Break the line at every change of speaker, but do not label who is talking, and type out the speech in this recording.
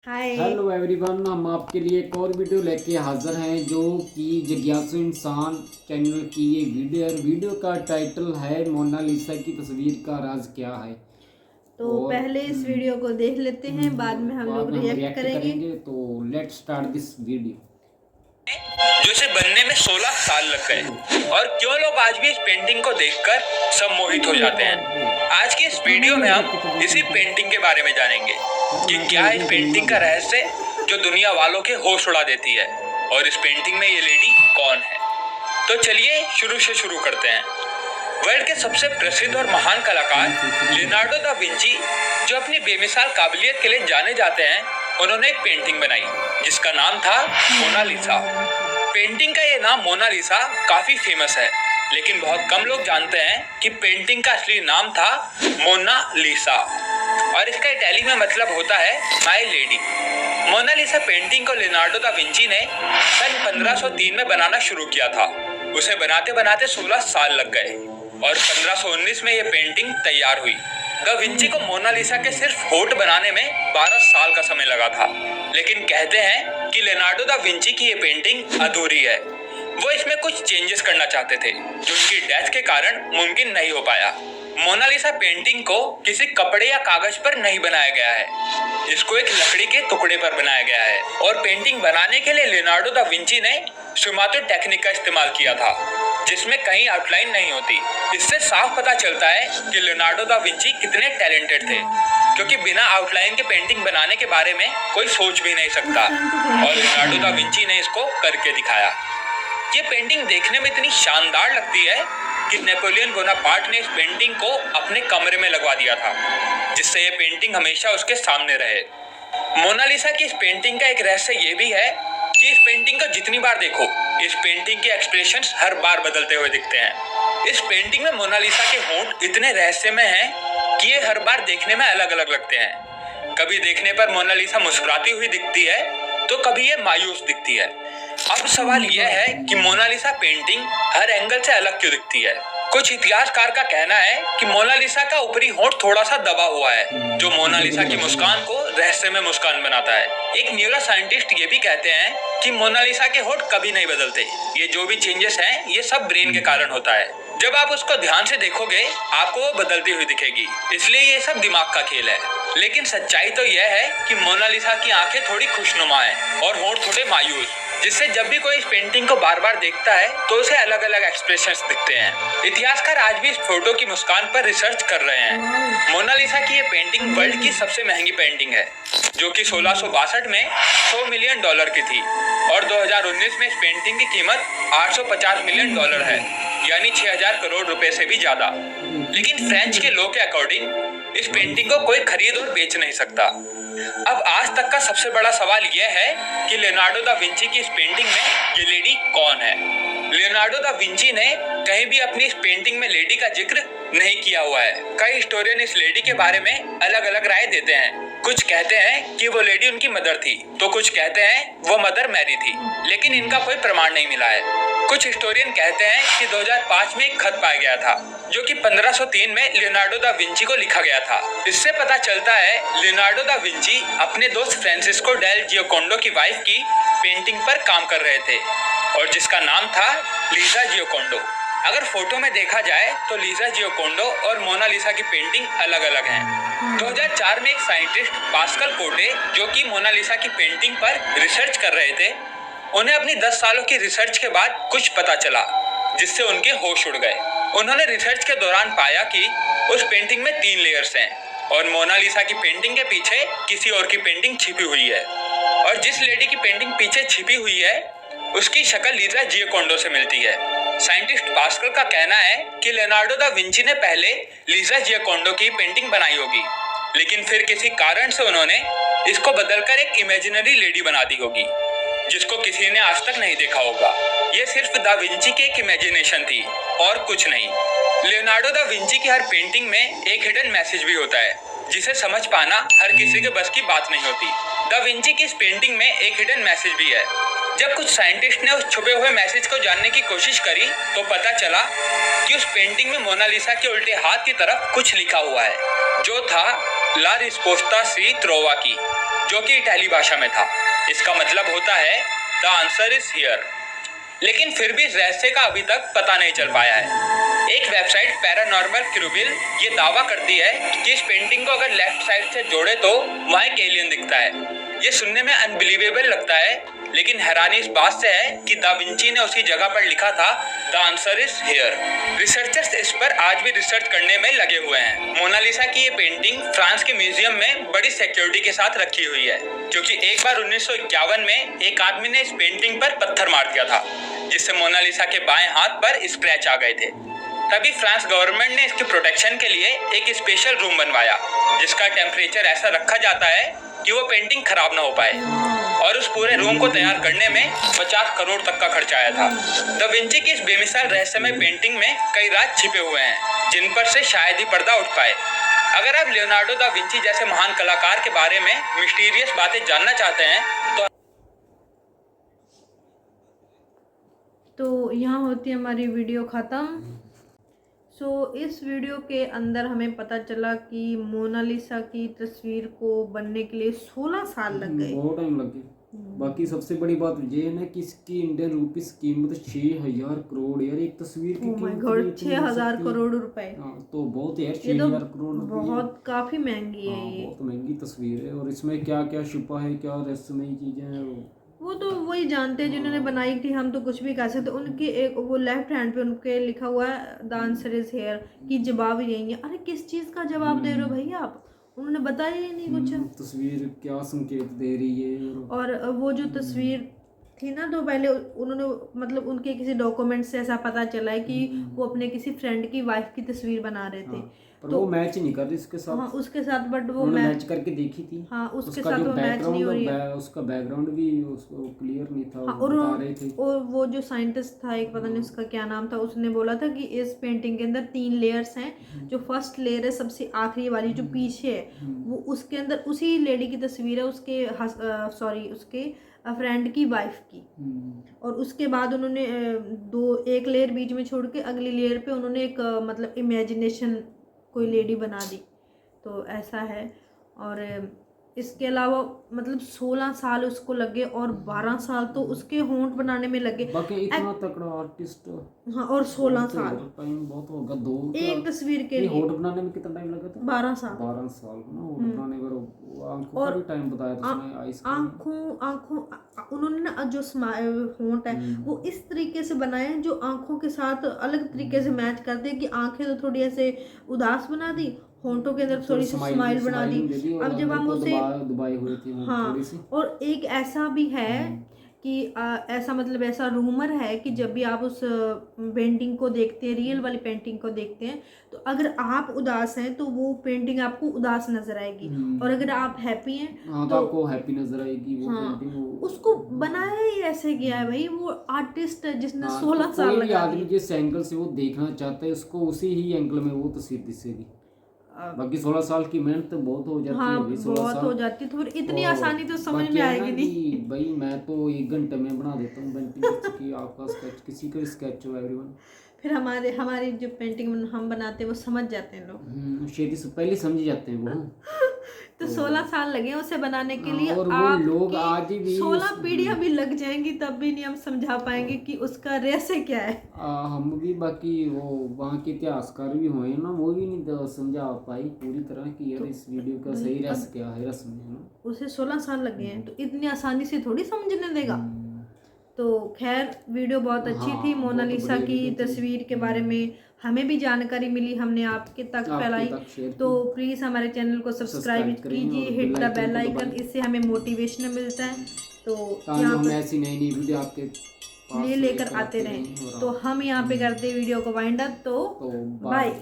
हाय।
Hello everyone, हम आपके लिए एक और वीडियो लेके हाजिर हैं जो कि जिज्ञासु इंसान चैनल की ये वीडियो का टाइटल है मोनालिसा की तस्वीर का राज क्या है।
तो
और
पहले इस वीडियो को देख लेते हैं, बाद में हम
बाद
लोग
में हम
रिएक्ट
रिएक्ट
करेंगे।
करेंगे। तो लेट्स स्टार्ट दिस वीडियो।
जो इसे बनने में 16 साल लग गए और क्यों लोग आज भी इस पेंटिंग को देखकर सम्मोहित हो जाते हैं। आज की इस वीडियो में हम इसी पेंटिंग के बारे में जानेंगे कि क्या है इस पेंटिंग का रहस्य जो दुनिया वालों के होश उड़ा देती है और इस पेंटिंग में ये लेडी कौन है। तो चलिए शुरू से शुरू करते हैं। वर्ल्ड के सबसे प्रसिद्ध और महान कलाकार लियोनार्डो दा विंची, जो अपनी बेमिसाल काबिलियत के लिए जाने जाते हैं, उन्होंने एक पेंटिंग बनाई जिसका नाम था मोनालिसा। पेंटिंग का ये नाम मोनालिसा काफी फेमस है, लेकिन बहुत कम लोग जानते हैं कि पेंटिंग का असली नाम था मोनालिसा और इसका इटाली में मतलब होता है माय लेडी। मोनालिसा पेंटिंग को लियोनार्डो दा विंची ने सन 1503 में बनाना शुरू किया था। उसे बनाते बनाते 16 साल लग गए और 1519 में यह पेंटिंग तैयार हुई। दा विंची को मोनालिसा के सिर्फ होठ बनाने में 12 साल का समय लगा था, लेकिन कहते हैं कि लियोनार्डो दा विंची की ये पेंटिंग अधूरी है। वो इसमें कुछ चेंजेस करना चाहते थे जो उनकी डेथ के कारण मुमकिन नहीं हो पाया। मोनालिसा पेंटिंग को किसी कपड़े या कागज पर नहीं बनाया गया है, इसको एक लकड़ी के टुकड़े पर बनाया गया है और पेंटिंग बनाने के लिए लियोनार्डो दा विंची ने सुमातो टेक्निक का इस्तेमाल किया था, जिसमें कहीं आउटलाइन नहीं होती। इससे साफ पता चलता है कि लियोनार्डो दा विंची कितने टैलेंटेड थे, क्योंकि बिना आउटलाइन के पेंटिंग बनाने के बारे में कोई सोच भी नहीं सकता और लियोनार्डो दा विंची ने इसको करके दिखाया। ये पेंटिंग देखने में इतनी शानदार लगती है कि नेपोलियन बोनापार्ट ने इस पेंटिंग को अपने कमरे में लगवा दिया था, जिससे ये पेंटिंग हमेशा उसके सामने रहे। मोनालिसा की इस पेंटिंग का एक रहस्य ये भी है कि इस पेंटिंग को जितनी बार देखो, इस पेंटिंग के एक्सप्रेशंस हर बार बदलते हुए दिखते हैं। इस पेंटिंग में मोनालिसा के होंठ इतने रहस्यमय हैं कि ये हर बार देखने में अलग अलग लगते हैं। कभी देखने पर मोनालिसा मुस्कुराती हुई दिखती है तो कभी ये मायूस दिखती है। अब सवाल यह है कि मोनालिसा पेंटिंग हर एंगल से अलग क्यों दिखती है। कुछ इतिहासकार का कहना है कि मोनालिसा का ऊपरी होंठ थोड़ा सा दबा हुआ है, जो मोनालिसा की मुस्कान को रहस्यमय मुस्कान बनाता है। एक न्यूरो साइंटिस्ट ये भी कहते हैं कि मोनालिसा के होंठ कभी नहीं बदलते। ये जो भी चेंजेस हैं, ये सब ब्रेन के कारण होता है। जब आप उसको ध्यान से देखोगे, आपको वो बदलती हुई दिखेगी, इसलिए ये सब दिमाग का खेल है। लेकिन सच्चाई तो यह है कि मोनालिसा की आंखें थोड़ी खुशनुमा हैं और होंठ थोड़े मायूस, जिससे जब भी कोई इस पेंटिंग को बार बार देखता है तो उसे अलग अलग एक्सप्रेशंस दिखते हैं। इतिहासकार आज भी इस फोटो की मुस्कान पर रिसर्च कर रहे हैं। मोनालिसा की ये पेंटिंग वर्ल्ड की सबसे महंगी पेंटिंग है, जो कि 1662 में $100 मिलियन की थी और 2019 में इस पेंटिंग की कीमत $850 मिलियन है, यानी 6000 करोड़ रुपए से भी ज्यादा। लेकिन फ्रेंच के लॉ के अकॉर्डिंग इस पेंटिंग को कोई खरीद और बेच नहीं सकता। अब आज तक का सबसे बड़ा सवाल यह है कि लियोनार्डो दा विंची की इस पेंटिंग में ये लेडी कौन है। लियोनार्डो दा विंची ने कहीं भी अपनी इस पेंटिंग में लेडी का जिक्र नहीं किया हुआ है। कई हिस्टोरियन इस लेडी के बारे में अलग अलग राय देते हैं। कुछ कहते हैं कि वो लेडी उनकी मदर थी, तो कुछ कहते हैं वो मदर मैरी थी, लेकिन इनका कोई प्रमाण नहीं मिला है। कुछ हिस्टोरियन कहते हैं कि 2005 में एक खत पाया गया था, जो कि 1503 में लियोनार्डो दा विंची को लिखा गया था। इससे पता चलता है लियोनार्डो दा विंची अपने दोस्त फ्रांसिस्को डेल जियोकोंडो की वाइफ की पेंटिंग पर काम कर रहे थे, और जिसका नाम था लीजा जियोकोंडो। अगर फोटो में देखा जाए तो लीजा जियोकोंडो और मोनालिसा की पेंटिंग अलग अलग हैं। 2004 में एक साइंटिस्ट पास्कल कोटे, जो कि मोनालिसा की पेंटिंग पर रिसर्च कर रहे थे, उन्हें अपनी 10 सालों की रिसर्च के बाद कुछ पता चला, जिससे उनके होश उड़ गए। उन्होंने रिसर्च के दौरान पाया कि उस पेंटिंग में 3 लेयर्स हैं और मोनालिसा की पेंटिंग के पीछे किसी और की पेंटिंग छिपी हुई है, और जिस लेडी की पेंटिंग पीछे छिपी हुई है उसकी शक्ल लीजा जियोकोंडो से मिलती है। साइंटिस्ट पास्कल का कहना है कि लियोनार्डो दा विंची ने पहले लीजा जियोकोंडो की पेंटिंग बनाई होगी, लेकिन फिर किसी कारण से उन्होंने इसको बदलकर एक इमेजिनरी लेडी बना दी होगी, जिसको किसी ने आज तक नहीं देखा होगा। ये सिर्फ दा विंची की एक इमेजिनेशन थी और कुछ नहीं। लियोनार्डो दा विंची की हर पेंटिंग में एक हिडन मैसेज भी होता है, जिसे समझ पाना हर किसी के बस की बात नहीं होती। दा विंची की इस पेंटिंग में एक हिडन मैसेज भी है। जब कुछ साइंटिस्ट ने उस छुपे हुए मैसेज को जानने की कोशिश करी तो पता चला कि उस पेंटिंग में मोनालिसा के उल्टे हाथ की तरफ कुछ लिखा हुआ है, जो था ला रिस्पोस्ता सी त्रोवा की, जो कि इटाली भाषा में था। इसका मतलब होता है द आंसर इज हियर। लेकिन फिर भी इस रहस्य का अभी तक पता नहीं चल पाया है। एक वेबसाइट पैरानॉर्मल क्रूबिल ये दावा करती है कि इस पेंटिंग को अगर लेफ्ट साइड से जोड़े तो वहाँ एक एलियन दिखता है। ये सुनने में अनबिलीवेबल लगता है, लेकिन हैरानी इस बात से है कि दा विंची ने उसी जगह पर लिखा था the answer is here. Researchers इस पर आज भी रिसर्च करने में लगे हुए हैं। मोनालिसा की ये पेंटिंग फ्रांस के म्यूजियम में बड़ी सिक्योरिटी के साथ रखी हुई है, क्योंकि एक बार 1951 में एक आदमी ने इस पेंटिंग पर पत्थर मार दिया था, जिससे मोनालिसा के बाएं हाथ पर स्क्रैच आ गए थे। तभी फ्रांस गवर्नमेंट ने इसके प्रोटेक्शन के लिए एक स्पेशल रूम बनवाया, जिसका टेम्परेचर ऐसा रखा जाता है कि वो पेंटिंग खराब ना हो पाए। और उस पूरे रूम को तैयार करने में 50 करोड़ तक का खर्चा आया था। दा विंची की इस बेमिसाल रहस्यमय पेंटिंग में कई राज छिपे हुए हैं, जिन पर से शायद ही पर्दा उठ पाए। अगर आप लियोनार्डो दा विंची जैसे महान कलाकार के बारे में मिस्टीरियस बातें जानना चाहते हैं
तो यहाँ होती है हमारी वीडियो ख़त्म। सो इस वीडियो के अंदर हमें पता चला कि मोनालिसा की तस्वीर को बनने के लिए 16 साल लग गए।
बहुत टाइम लग गया। बाकी सबसे बड़ी बात ये है ना कि इसकी इंडियन रुपीस कीमत 6000 करोड़। यार एक तस्वीर की कीमत
6000 करोड़ रुपए।
तो बहुत यार 6000 करोड़
बहुत काफी महंगी है ये।
बहुत महंगी तस्वीर है। और इसमें क्या क्या छुपा है, क्या रहस्यमय चीजें हैं,
वो तो वही जानते हैं जिन्होंने बनाई थी। हम तो कुछ भी कह सकते। उनकी एक वो लेफ्ट हैंड पे उनके लिखा हुआ है द आंसर इज हियर कि जवाब यही है। अरे किस चीज का जवाब दे रहे हो भैया आप? उन्होंने बताया ही नहीं कुछ।
तस्वीर क्या संकेत दे रही है। और
वो जो तस्वीर थी ना, तो पहले उन्होंने मतलब उनके किसी डॉक्यूमेंट से ऐसा पता चला है कि वो अपने किसी फ्रेंड की वाइफ की तस्वीर बना रहे थे।
पर तो वो मैच नहीं कर रही उसके साथ।
हाँ उसके साथ, बट वो
मैच करके देखी थी।
हाँ उसके साथ वो मैच नहीं हो रही है।
उसका बैकग्राउंड भी उसको क्लियर नहीं था।
हाँ, और बता रहे थे। और वो जो साइंटिस्ट था, एक पता नहीं उसका क्या नाम था, उसने बोला था कि इस पेंटिंग के अंदर 3 लेयर्स हैं। जो फर्स्ट लेयर है सबसे आखिरी वाली जो पीछे है, वो उसके अंदर उसी लेडी की तस्वीर है, उसके फ्रेंड की वाइफ की। और उसके बाद उन्होंने एक लेयर बीच में छोड़ के अगली लेयर पे उन्होंने एक मतलब इमेजिनेशन कोई लेडी बना दी। तो ऐसा है। और इसके अलावा मतलब 16 साल उसको लगे और 12 साल तो उसके होंठ बनाने में लगे।
बाकी इतना तगड़ा आर्टिस्ट।
हाँ, और 16 साल
टाइम बहुत होगा। दो
एक तस्वीर के लिए
होंठ बनाने में कितना टाइम लगा था?
12 साल।
12 साल ना होंठ बनाने में। आंखों का भी टाइम बताया था उसने। आईज
आंखों उन्होंने ना जो होंठ है वो इस तरीके से बनाए हैं जो आंखों के साथ अलग तरीके से मैच करते हैं। कि आंखें तो थोड़ी ऐसे उदास बना दी, होंठों के अंदर थोड़ी सी स्माइल बना दी। अब जब हम उसे
दुबई हुए थे
हाँ, और एक ऐसा भी है कि ऐसा मतलब ऐसा रूमर है कि जब भी आप उस पेंटिंग को देखते हैं, रियल वाली पेंटिंग को देखते हैं, तो अगर आप उदास हैं तो वो पेंटिंग आपको उदास नजर आएगी। और अगर आप हैप्पी हैं
तो आपको हैप्पी नजर आएगी। वो पेंटिंग
उसको बनाया ही ऐसे गया है भाई। वो आर्टिस्ट है जिसने 16 साल लगा दिए।
आदमी जिस एंगल से वो देखना चाहता है उसको उसी ही एंगल में वो तस्वीर दिखेगी। बाकी 16 साल की मेहनत तो बहुत हो जाती है।
बहुत हो जाती है। तो फिर इतनी आसानी तो समझ में आएगी नहीं
भाई। मैं तो 1 घंटे में बना देता हूँ पेंटिंग की। आपका स्केच, किसी का स्केच हो एवरीवन।
फिर हमारी जो पेंटिंग हम बनाते हैं वो समझ जाते हैं लोग।
शेदी से पहले समझ जाते हैं वो।
तो 16 साल लगे उसे बनाने के लिए।
और वो लोग आज भी
16 पीढ़ियां भी लग जाएंगी तब भी नहीं हम समझा पाएंगे कि उसका रहस्य क्या है।
हम भी बाकी वो वहाँ के इतिहासकार भी हुए ना, वो भी नहीं समझा पाई पूरी तरह कि यार इस वीडियो का सही रहस्य क्या है। रस्म
उसे 16 साल लगे हैं तो इतनी आसानी से थोड़ी समझने देगा। तो खैर वीडियो बहुत अच्छी थी। मोनालिसा की तस्वीर के बारे में हमें भी जानकारी मिली, हमने आपके तक फैलाई। तो प्लीज़ हमारे चैनल को सब्सक्राइब कीजिए, हिट द बेल आइकन। इससे हमें मोटिवेशन मिलता है। तो यहाँ पर
ऐसी नई वीडियो आपके
लेकर आते रहें। तो हम यहाँ पे करते वीडियो को वाइंड अप। तो बाय।